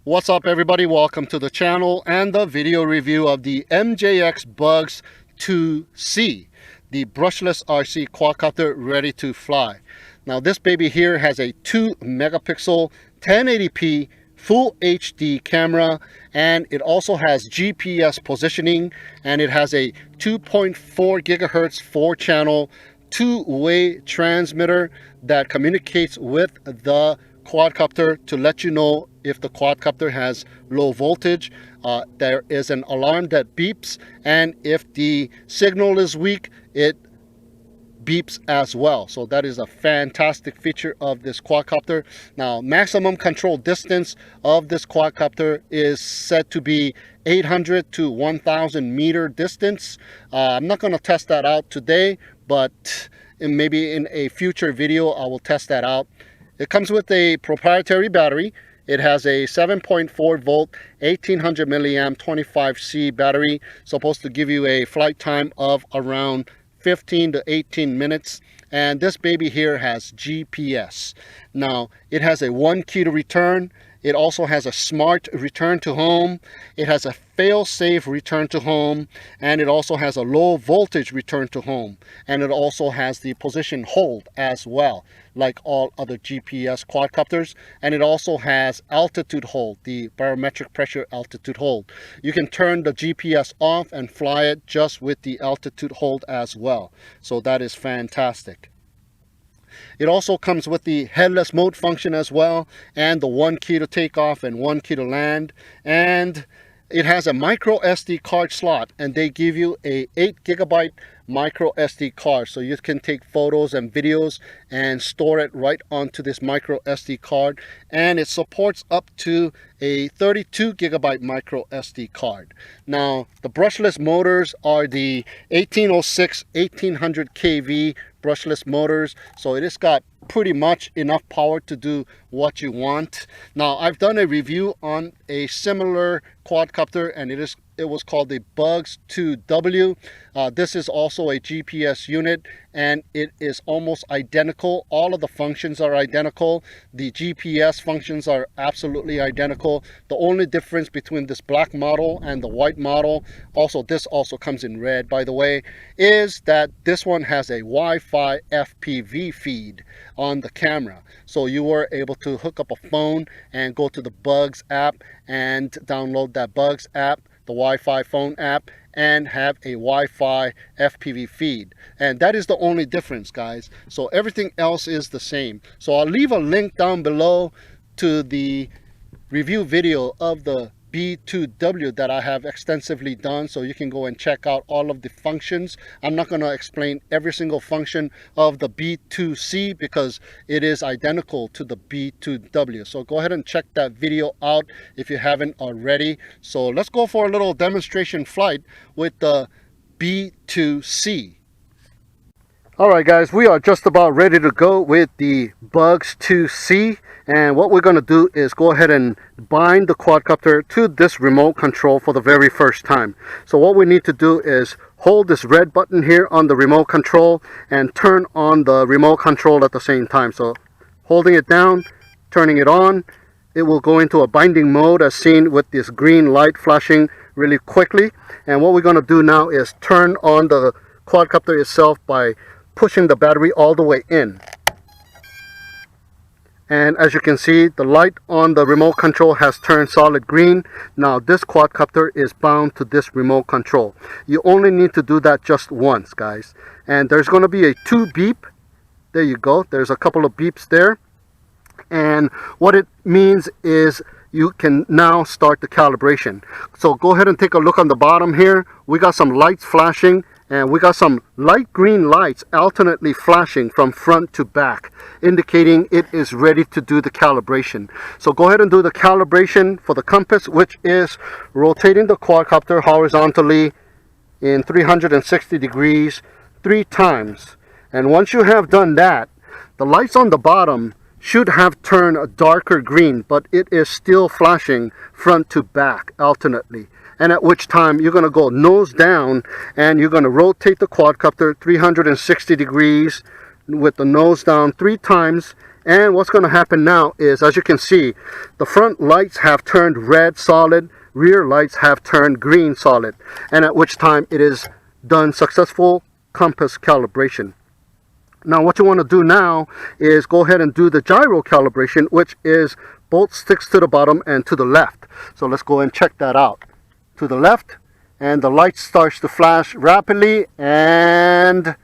What's up everybody, welcome to the channel and the video review of the MJX Bugs 2C, the brushless RC quadcopter ready to fly. Now this baby here has a 2 megapixel 1080p full HD camera, and it also has GPS positioning, and it has a 2.4 gigahertz 4-channel two-way transmitter that communicates with the quadcopter to let you know if the quadcopter has low voltage. There is an alarm that beeps, and if the signal is weak, it beeps as well. So that is a fantastic feature of this quadcopter. Now, maximum control distance of this quadcopter is said to be 800 to 1000 meter distance. I'm not going to test that out today, but maybe in a future video I will test that out. It comes with a proprietary battery. It has a 7.4 volt 1800 milliamp 25C battery, supposed to give you a flight time of around 15 to 18 minutes. And this baby here has GPS. Now it has a 1 key to return. It also has a smart return to home. It has a fail-safe return to home, and it also has a low voltage return to home. And it also has the position hold as well, like all other GPS quadcopters. And it also has altitude hold, the barometric pressure altitude hold. You can turn the GPS off and fly it just with the altitude hold as well. So that is fantastic. It also comes with the headless mode function as well, and the 1 key to take off and 1 key to land. And it has a micro SD card slot, and they give you a 8 gigabyte micro SD card, so you can take photos and videos and store it right onto this micro SD card. And it supports up to a 32 gigabyte micro SD card. Now the brushless motors are the 1806 1800 kV brushless motors, so it has got pretty much enough power to do what you want. Now I've done a review on a similar quadcopter, and it was called the Bugs 2W. This is also a GPS unit, and it is almost identical. All of the functions are identical. The GPS functions are absolutely identical. The only difference between this black model and the white model, this also comes in red by the way, is that this one has a Wi-Fi FPV feed on the camera. So you were able to hook up a phone and go to the Bugs app and download that Bugs app, the Wi-Fi phone app, and have a Wi-Fi FPV feed. And that is the only difference, guys. So everything else is the same. So I'll leave a link down below to the review video of the B2W that I have extensively done, so you can go and check out all of the functions. I'm not going to explain every single function of the B2C because it is identical to the B2W. So go ahead and check that video out if you haven't already. So let's go for a little demonstration flight with the B2C. Alright guys, we are just about ready to go with the Bugs 2C, and what we're going to do is go ahead and bind the quadcopter to this remote control for the very first time. So what we need to do is hold this red button here on the remote control and turn on the remote control at the same time. So holding it down, turning it on, it will go into a binding mode as seen with this green light flashing really quickly. And what we're going to do now is turn on the quadcopter itself by pushing the battery all the way in. And as you can see, the light on the remote control has turned solid green. Now this quadcopter is bound to this remote control. You only need to do that just once, guys. And there's going to be a 2 beep. There you go. There's a couple of beeps there. And what it means is you can now start the calibration. So go ahead and take a look on the bottom here. We got some lights flashing, and we got some light green lights alternately flashing from front to back, indicating it is ready to do the calibration. So go ahead and do the calibration for the compass, which is rotating the quadcopter horizontally in 360 degrees 3 times. And once you have done that, the lights on the bottom should have turned a darker green, but it is still flashing front to back alternately. And at which time you're going to go nose down, and you're going to rotate the quadcopter 360 degrees with the nose down 3 times, And what's going to happen now is, as you can see, the front lights have turned red solid, rear lights have turned green solid, and at which time it is done successful compass calibration. Now what you want to do now is go ahead and do the gyro calibration, which is both sticks to the bottom and to the left. So let's go and check that out. To the left, and the light starts to flash rapidly, and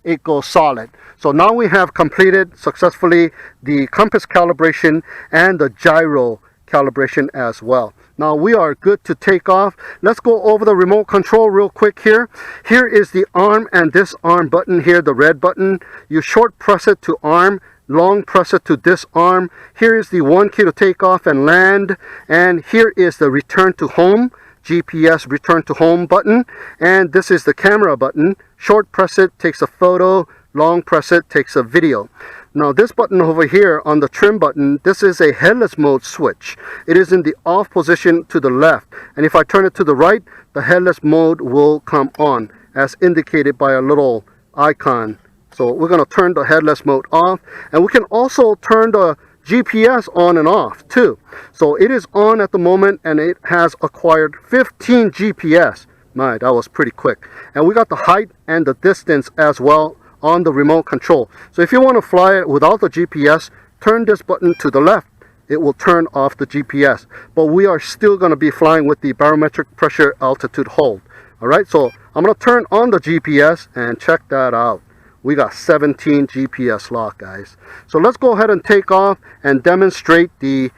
it goes solid. So now we have completed successfully the compass calibration and the gyro calibration as well. Now we are good to take off. Let's go over the remote control real quick here. Here is the arm and disarm button here, the red button. You short press it to arm, long press it to disarm. Here is the 1 key to take off and land, and here is the return to home, GPS return to home button, and this is the camera button. Short press it takes a photo, long press it takes a video. Now this button over here on the trim button, this is a headless mode switch. It is in the off position to the left, and if I turn it to the right, the headless mode will come on as indicated by a little icon. So we're going to turn the headless mode off, and we can also turn the GPS on and off too. So it is on at the moment, and it has acquired 15 GPS. My, that was pretty quick. And we got the height and the distance as well on the remote control. So if you want to fly it without the GPS, turn this button to the left. It will turn off the GPS. But we are still going to be flying with the barometric pressure altitude hold. Alright, so I'm going to turn on the GPS and check that out. We got 17 GPS lock, guys. So let's go ahead and take off and demonstrate the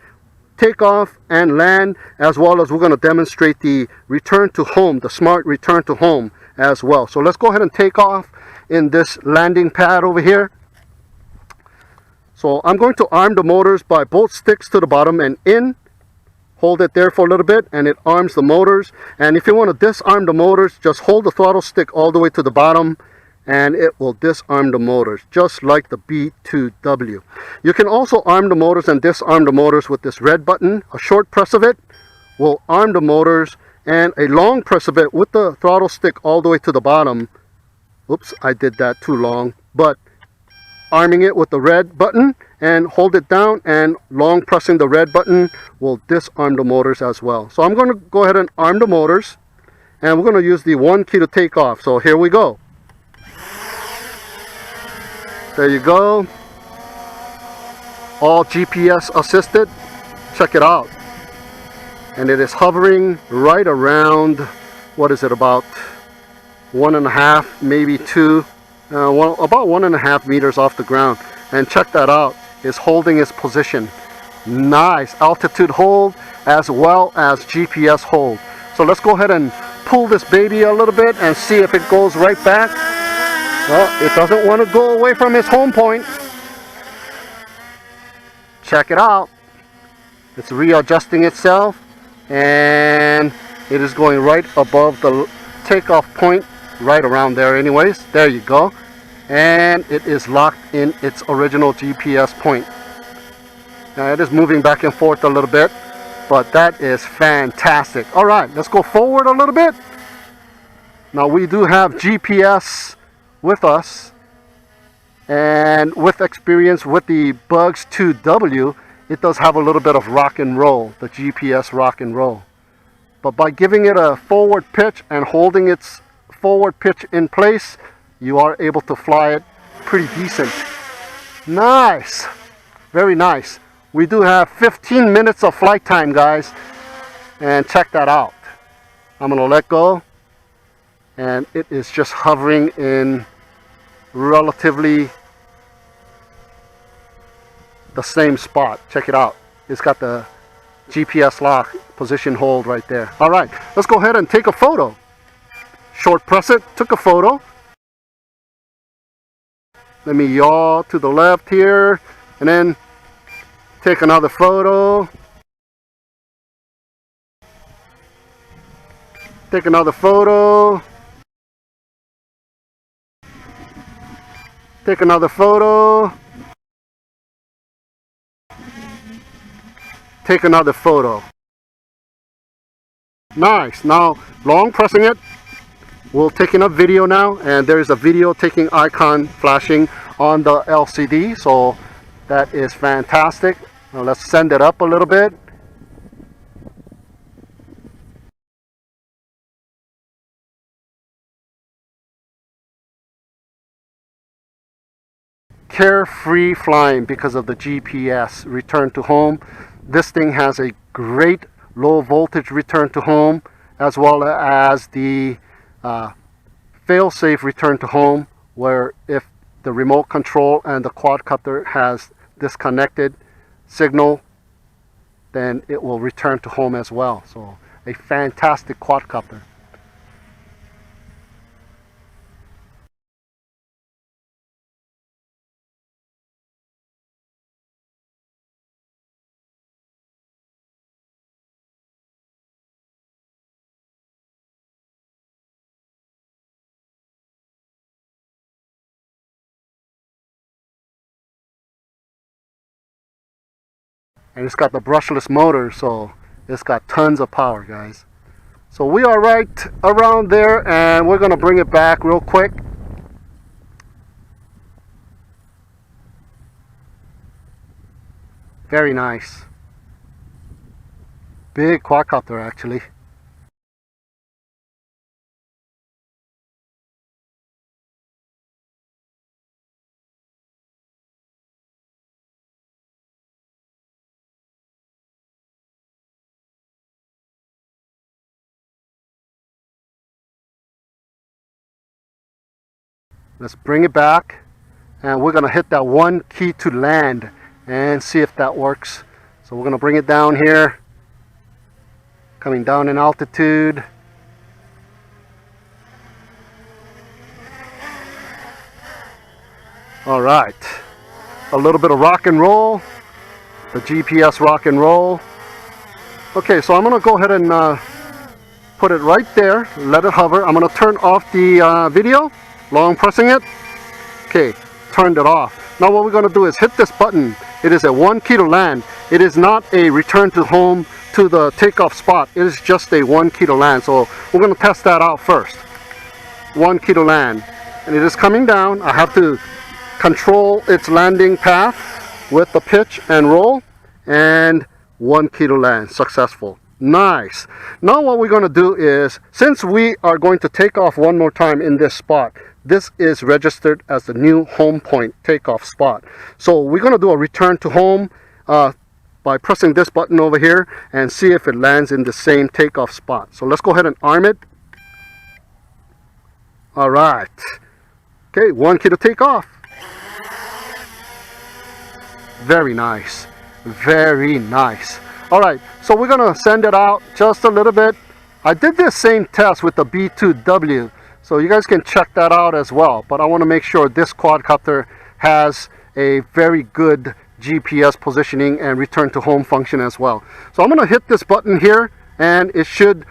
takeoff and land, as well as we're going to demonstrate the return to home, the smart return to home as well. So let's go ahead and take off in this landing pad over here. So I'm going to arm the motors by both sticks to the bottom and in. Hold it there for a little bit and it arms the motors. And if you want to disarm the motors, just hold the throttle stick all the way to the bottom and it will disarm the motors, just like the B2W. You can also arm the motors and disarm the motors with this red button. A short press of it will arm the motors, and a long press of it with the throttle stick all the way to the bottom. Oops, I did that too long. But arming it with the red button and hold it down, and long pressing the red button will disarm the motors as well. So I'm going to go ahead and arm the motors, and we're going to use the 1 key to take off. So here we go. There you go. All GPS assisted. Check it out. And it is hovering right around, what is it, about 1.5, maybe 2, about 1.5 meters off the ground. And check that out. It's holding its position. Nice altitude hold as well as GPS hold. So let's go ahead and pull this baby a little bit and see if it goes right back. Well, it doesn't want to go away from its home point. Check it out. It's readjusting itself, and it is going right above the takeoff point, right around there anyways. There you go. And it is locked in its original GPS point. Now it is moving back and forth a little bit, but that is fantastic. All right, let's go forward a little bit. Now we do have GPS with us, and with experience with the Bugs 2W, it does have a little bit of rock and roll, the GPS rock and roll. But by giving it a forward pitch and holding its forward pitch in place, you are able to fly it pretty decent. Nice, very nice. We do have 15 minutes of flight time, guys, and check that out. I'm gonna let go, and it is just hovering in relatively the same spot. Check it out. It's got the GPS lock position hold right there. All right, let's go ahead and take a photo. Short press it, took a photo. Let me yaw to the left here and then take another photo. Take another photo. Take another photo. Take another photo. Nice. Now, long pressing it, we'll take in a video now, and there is a video taking icon flashing on the LCD. So That is fantastic. Now let's send it up a little bit. Carefree flying because of the GPS return to home. This thing has a great low voltage return to home, as well as the Failsafe return to home, where if the remote control and the quadcopter has disconnected signal, then it will return to home as well. So a fantastic quadcopter. And it's got the brushless motor, so it's got tons of power, guys. So we are right around there, and we're going to bring it back real quick. Very nice. Big quadcopter, actually. Let's bring it back, and we're going to hit that one key to land and see if that works. So we're going to bring it down here, coming down in altitude. All right, a little bit of rock and roll, the GPS rock and roll. Okay, so I'm going to go ahead and put it right there, let it hover. I'm going to turn off the video. Long pressing it. Okay, turned it off. Now what we're going to do is hit this button. It is a 1 key to land. It is not a return to home to the takeoff spot. It is just a 1 key to land. So we're going to test that out first. 1 key to land. And it is coming down. I have to control its landing path with the pitch and roll. And 1 key to land. Successful. Nice. Now what we're going to do is, since we are going to take off one more time in this spot, this is registered as the new home point takeoff spot. So we're going to do a return to home by pressing this button over here and see if it lands in the same takeoff spot. So let's go ahead and arm it. All right. Okay, 1 key to take off. Very nice. Very nice. All right, so we're going to send it out just a little bit. I did this same test with the B2W. So you guys can check that out as well. But I want to make sure this quadcopter has a very good GPS positioning and return to home function as well. So I'm going to hit this button here, and it should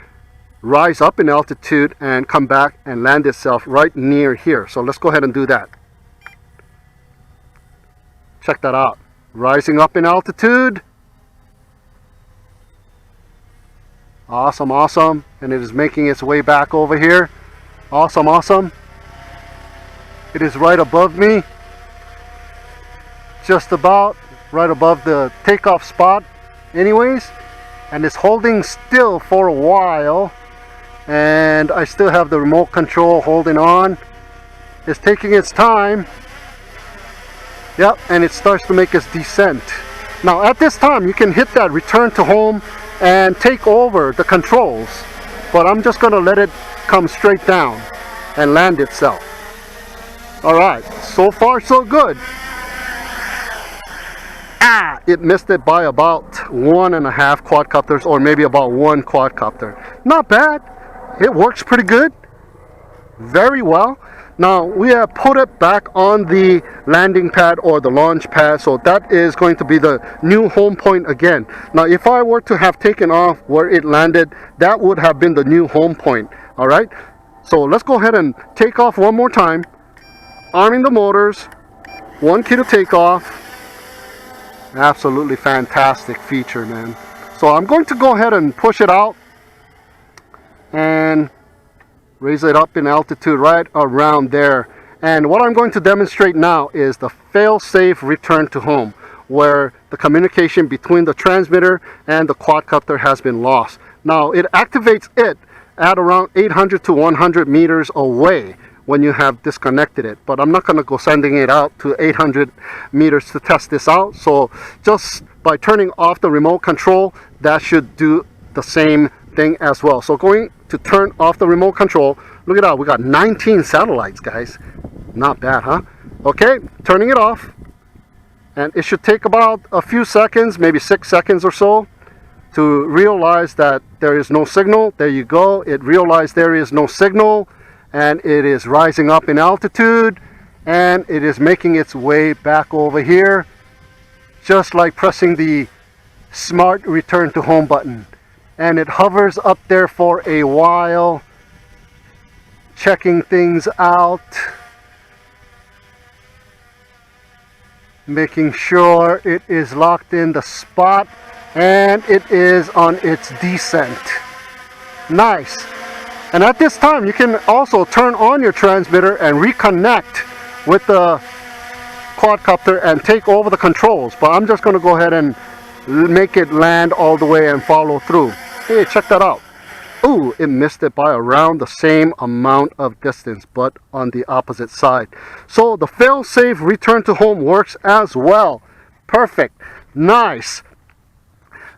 rise up in altitude and come back and land itself right near here. So let's go ahead and do that. Check that out. Rising up in altitude. Awesome, awesome. And it is making its way back over here. Awesome, awesome. It is right above me. Just about right above the takeoff spot anyways. And it's holding still for a while. And I still have the remote control holding on. It's taking its time. Yep, and it starts to make its descent. Now at this time you can hit that return to home and take over the controls. But I'm just going to let it come straight down and land itself. Alright, so far so good. It missed it by about 1.5 quadcopters, or maybe about 1 quadcopter. Not bad. It works pretty good. Very well. Now we have put it back on the landing pad or the launch pad, so that is going to be the new home point again. Now if I were to have taken off where it landed, that would have been the new home point. Alright, so let's go ahead and take off one more time. Arming the motors, 1 key to take off. Absolutely fantastic feature, man. So I'm going to go ahead and push it out and raise it up in altitude right around there. And what I'm going to demonstrate now is the fail-safe return to home. where the communication between the transmitter and the quadcopter has been lost. Now it activates it at around 800 to 100 meters away when you have disconnected it, but I'm not going to go sending it out to 800 meters to test this out. So just by turning off the remote control, that should do the same thing as well. So going to turn off the remote control, look at that, we got 19 satellites, guys. Not bad, huh? Okay, turning it off, and it should take about a few seconds, maybe 6 seconds or so, to realize that there is no signal. There you go, it realized there is no signal, and it is rising up in altitude, and it is making its way back over here, just like pressing the smart return to home button. And it hovers up there for a while, checking things out, making sure it is locked in the spot, and it is on its descent. Nice. And at this time you can also turn on your transmitter and reconnect with the quadcopter and take over the controls, but I'm just going to go ahead and make it land all the way and follow through. Hey, check that out. Ooh, it missed it by around the same amount of distance, but on the opposite side. So the fail-safe return to home works as well. Perfect. Nice.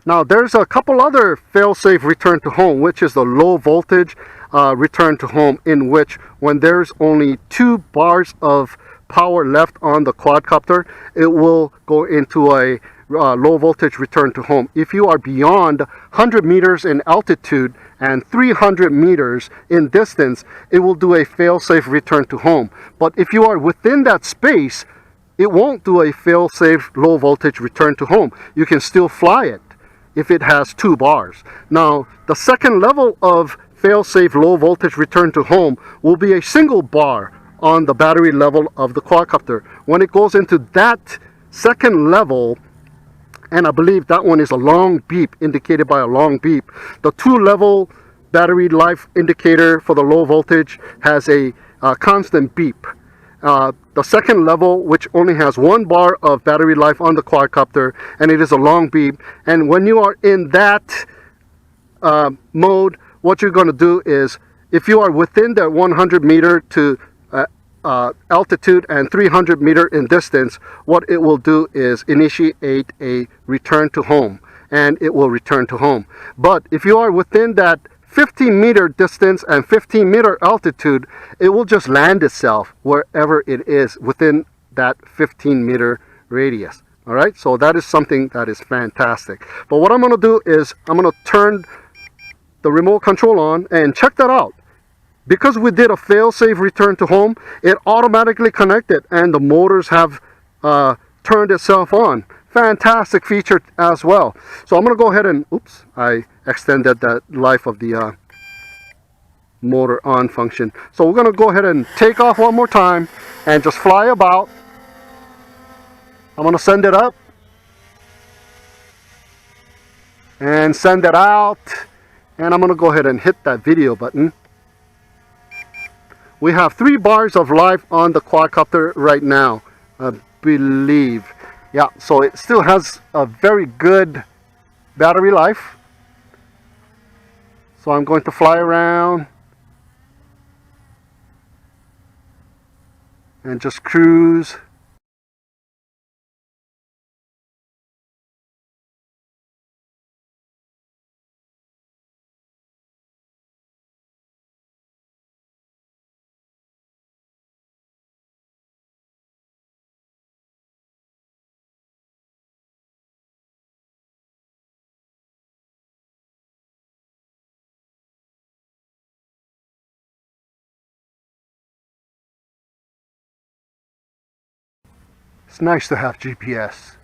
Now there's a couple other fail-safe return to home, which is the low voltage return to home, in which when there's only 2 bars of power left on the quadcopter, it will go into a low voltage return to home. If you are beyond 100 meters in altitude and 300 meters in distance, it will do a fail-safe return to home. But if you are within that space, it won't do a fail-safe low voltage return to home. You can still fly it if it has 2 bars. Now the second level of fail-safe low voltage return to home will be a single bar on the battery level of the quadcopter. When it goes into that second level, and I believe that one is a long beep, indicated by a long beep, the 2-level battery life indicator for the low voltage has a constant beep. The second level, which only has 1 bar of battery life on the quadcopter, and it is a long beep. And when you are in that mode, what you're going to do is, if you are within that 100 meter to altitude and 300 meter in distance, what it will do is initiate a return to home, and it will return to home. But if you are within that 15 meter distance and 15 meter altitude, it will just land itself wherever it is within that 15 meter radius. All right, so that is something that is fantastic. But what I'm going to do is I'm going to turn the remote control on, and check that out. Because we did a fail-safe return to home, it automatically connected, and the motors have turned itself on. Fantastic feature as well. So I'm going to go ahead and, oops, I extended that life of the motor on function. So we're going to go ahead and take off one more time and just fly about. I'm going to send it up and send it out, and I'm going to go ahead and hit that video button. We have 3 bars of life on the quadcopter right now, I believe. Yeah, so it still has a very good battery life. So I'm going to fly around and just cruise. It's nice to have GPS.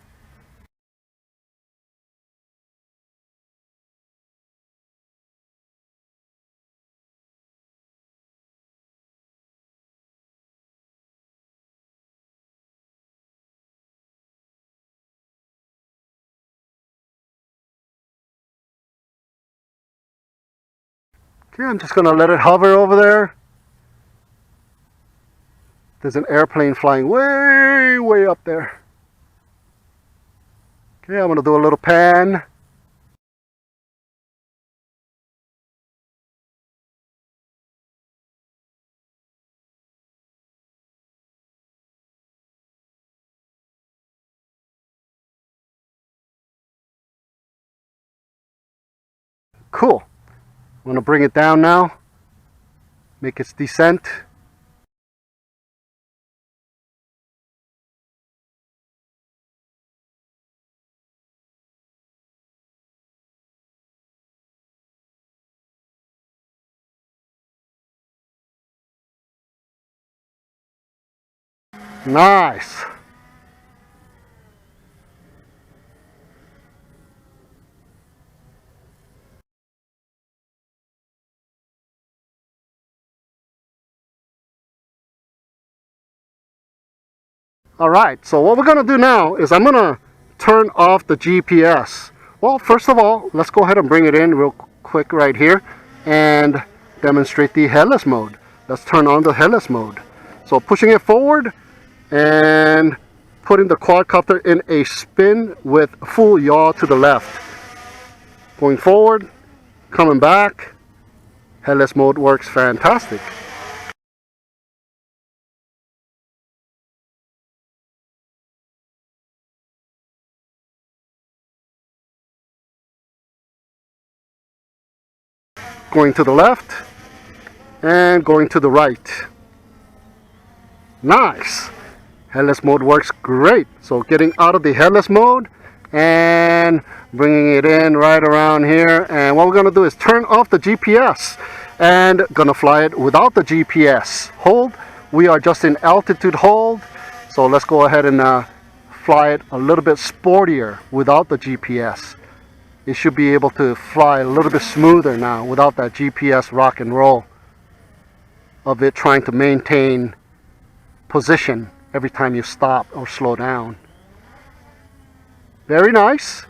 Okay, I'm just going to let it hover over there. There's an airplane flying way up there. Okay, I'm going to do a little pan. Cool. I'm going to bring it down now. Make its descent. Nice. Alright, so what we're going to do now is I'm going to turn off the GPS. Well, first of all, let's go ahead and bring it in real quick right here and demonstrate the headless mode. Let's turn on the headless mode. So pushing it forward and putting the quadcopter in a spin with full yaw to the left. Going forward, coming back. Headless mode works fantastic. Going to the left and going to the right. Nice. Headless mode works great. So getting out of the headless mode and bringing it in right around here, and what we're going to do is turn off the GPS and gonna fly it without the GPS hold. We are just in altitude hold, so let's go ahead and fly it a little bit sportier without the GPS. It should be able to fly a little bit smoother now without that GPS rock and roll of it trying to maintain position every time you stop or slow down. Very nice.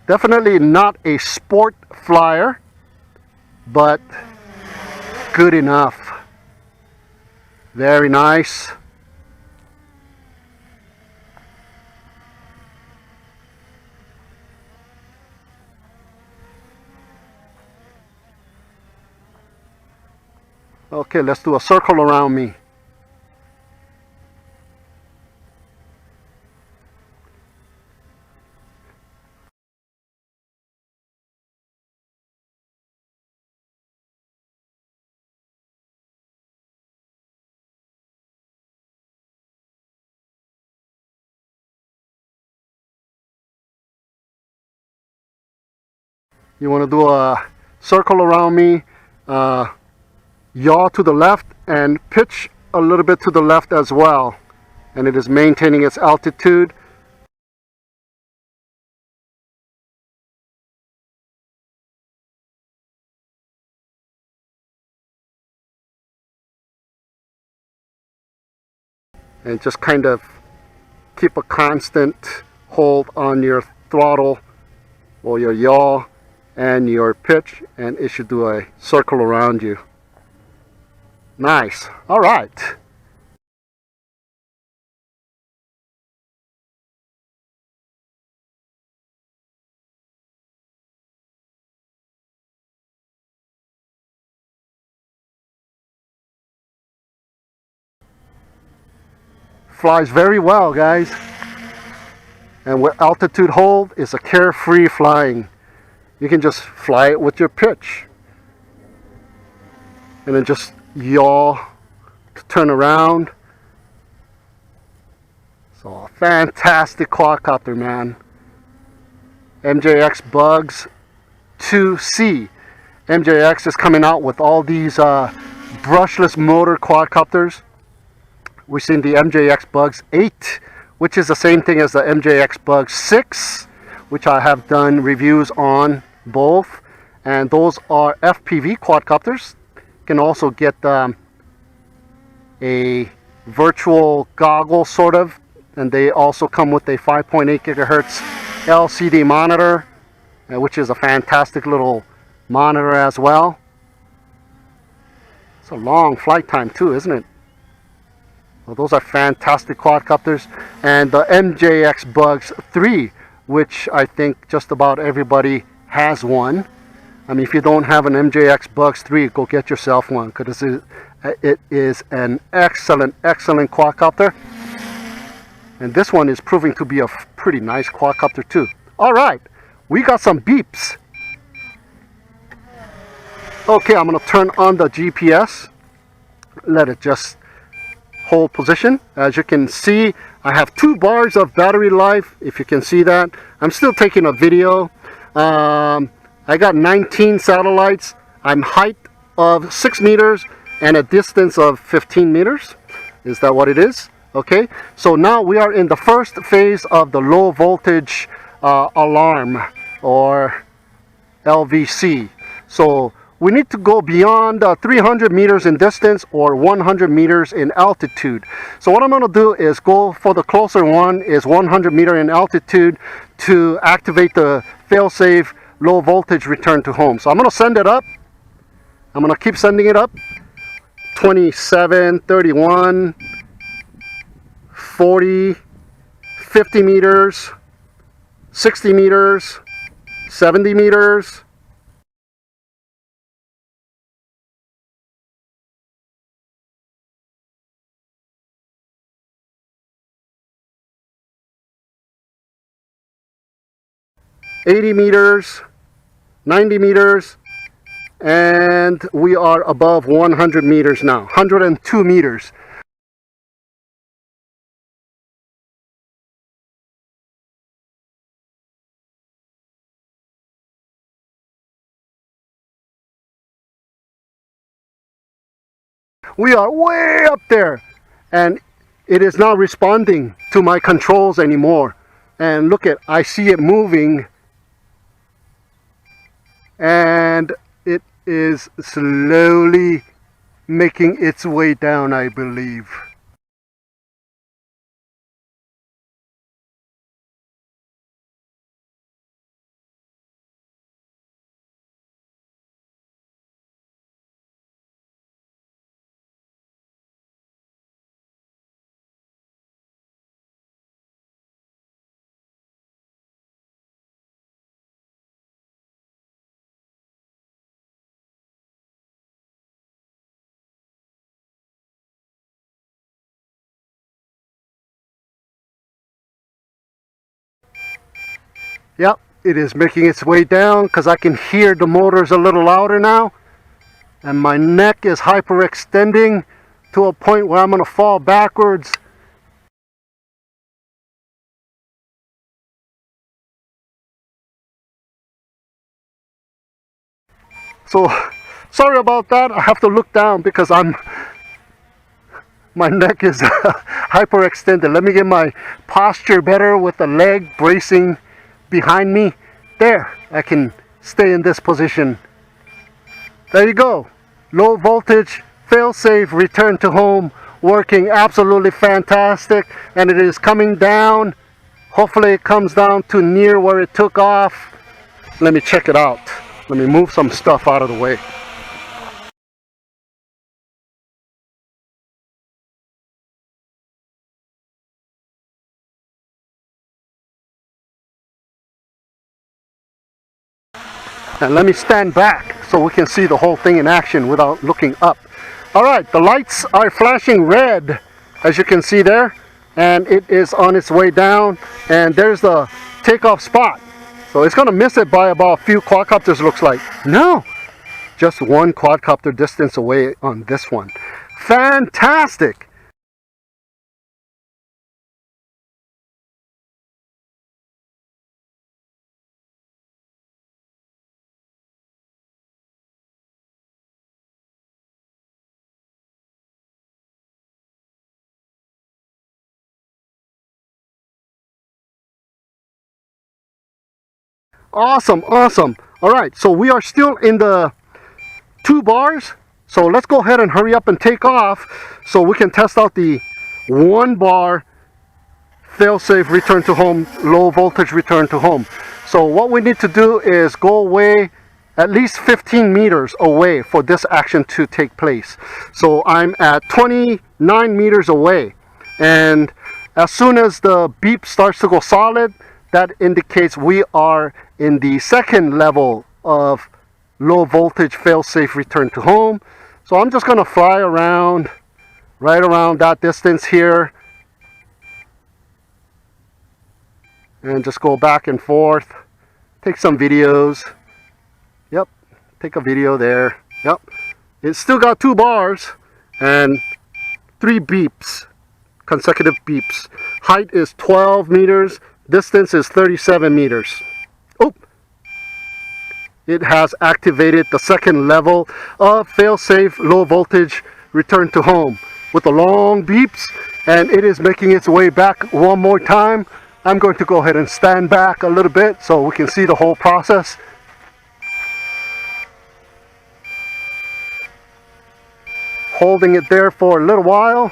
Definitely not a sport flyer, but good enough. Very nice. Okay, let's do a circle around me. You want to do a circle around me, yaw to the left and pitch a little bit to the left as well, and it is maintaining its altitude. And just kind of keep a constant hold on your throttle or your yaw and your pitch, and it should do a circle around you. Nice. All right. Flies very well, guys. And with altitude hold, it's a carefree flying. You can just fly it with your pitch. And then just yaw to turn around. So a fantastic quadcopter, man. MJX Bugs 2C. MJX is coming out with all these brushless motor quadcopters. We've seen the MJX Bugs 8, which is the same thing as the MJX Bugs 6, which I have done reviews on both. and those are FPV quadcopters. You can also get a virtual goggle sort of, and they also come with a 5.8 gigahertz LCD monitor, which is a fantastic little monitor as well. It's a long flight time too, isn't it? Well, those are fantastic quadcopters. And the MJX Bugs 3, which I think just about everybody has one. I mean, if you don't have an MJX Bugs 3, go get yourself one, because it is an excellent quadcopter. And this one is proving to be a pretty nice quadcopter too. All right, we got some beeps. Okay, I'm going to turn on the GPS. Let it just hold position. As you can see, I have 2 bars of battery life, if you can see that. I'm still taking a video. I got 19 satellites. I'm height of 6 meters and a distance of 15 meters. Is that what it is? Okay, so now we are in the first phase of the low voltage alarm, or LVC. So we need to go beyond 300 meters in distance or 100 meters in altitude. So what I'm going to do is go for the closer one, is 100 meter in altitude, to activate the failsafe low voltage return to home. So I'm going to send it up. I'm going to keep sending it up. 27, 31, 40, 50 meters, 60 meters, 70 meters, 80 meters, 90 meters, and we are above 100 meters now, 102 meters. We are way up there, and it is not responding to my controls anymore. And look at, I see it moving, and it is slowly making its way down, I believe. Yep, it is making its way down, because I can hear the motors a little louder now. And my neck is hyperextending to a point where I'm going to fall backwards. So, sorry about that. I have to look down because my neck is hyperextended. Let me get my posture better with the leg bracing behind me. There, I can stay in this position. There you go. Low voltage, failsafe, return to home, working absolutely fantastic. And it is coming down. Hopefully it comes down to near where it took off. Let me check it out. Let me move some stuff out of the way. And let me stand back so we can see the whole thing in action without looking up. All right, the lights are flashing red, as you can see there, and it is on its way down, and there's the takeoff spot. So it's going to miss it by about a few quadcopters, looks like. No, just one quadcopter distance away on this one. Fantastic! Awesome, awesome. All right, so we are still in the 2 bars. So let's go ahead and hurry up and take off so we can test out the 1 bar fail-safe return to home, low voltage return to home. So what we need to do is go away at least 15 meters away for this action to take place. So I'm at 29 meters away, and as soon as the beep starts to go solid, that indicates we are in the 2nd level of low voltage fail-safe return to home. So I'm just going to fly around right around that distance here and just go back and forth, take some videos. Yep, take a video there. Yep, it's still got 2 bars and 3 beeps, consecutive beeps. Height is 12 meters, distance is 37 meters. Oh, it has activated the 2nd level of fail-safe low voltage return to home with the long beeps, and it is making its way back one more time. I'm going to go ahead and stand back a little bit so we can see the whole process. Holding it there for a little while.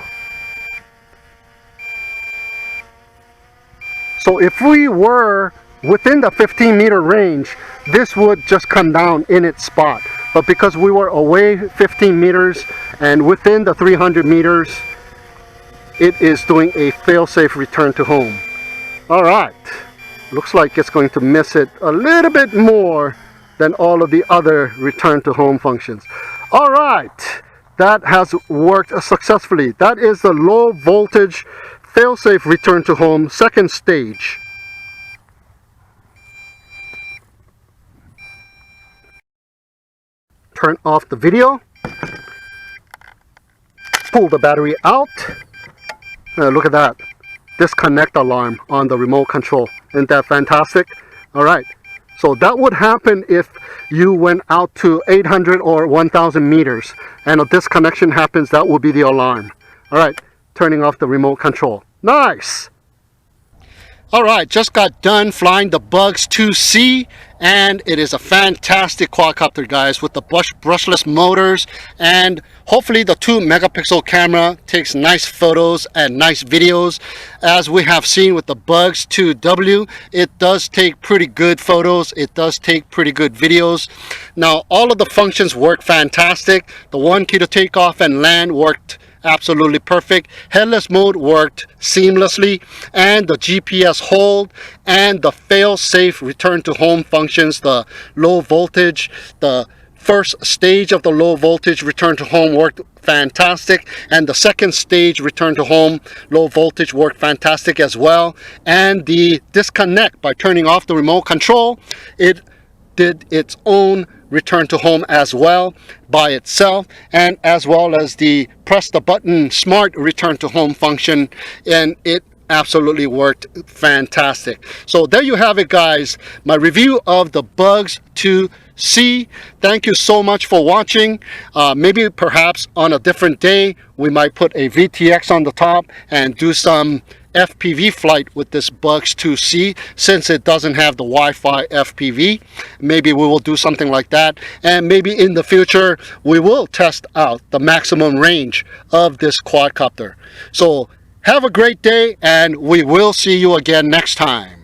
So if we were within the 15-meter range, this would just come down in its spot. But because we were away 15 meters and within the 300 meters, it is doing a fail-safe return to home. All right, looks like it's going to miss it a little bit more than all of the other return to home functions. All right, that has worked successfully. That is the low voltage fail-safe return to home 2nd stage. Turn off the video. Pull the battery out. Look at that. Disconnect alarm on the remote control. Isn't that fantastic? All right. So that would happen if you went out to 800 or 1000 meters and a disconnection happens. That would be the alarm. All right. Turning off the remote control. Nice. All right, just got done flying the Bugs 2C, and it is a fantastic quadcopter, guys, with the brushless motors, and hopefully the 2 megapixel camera takes nice photos and nice videos. As we have seen with the Bugs 2W, it does take pretty good photos, it does take pretty good videos. Now all of the functions work fantastic. The 1 key to take off and land worked absolutely perfect. Headless mode worked seamlessly, and the GPS hold and the fail-safe return to home functions, the low voltage, the 1st stage of the low voltage return to home worked fantastic, and the 2nd stage return to home low voltage worked fantastic as well. And the disconnect by turning off the remote control, it did its own return to home as well by itself, and as well as the press the button smart return to home function, and it absolutely worked fantastic. So there you have it, guys, my review of the Bugs 2C. Thank you so much for watching. Maybe perhaps on a different day we might put a VTX on the top and do some FPV flight with this Bugs 2C, since it doesn't have the Wi-Fi FPV. Maybe we will do something like that, and maybe in the future we will test out the maximum range of this quadcopter. So have a great day, and we will see you again next time.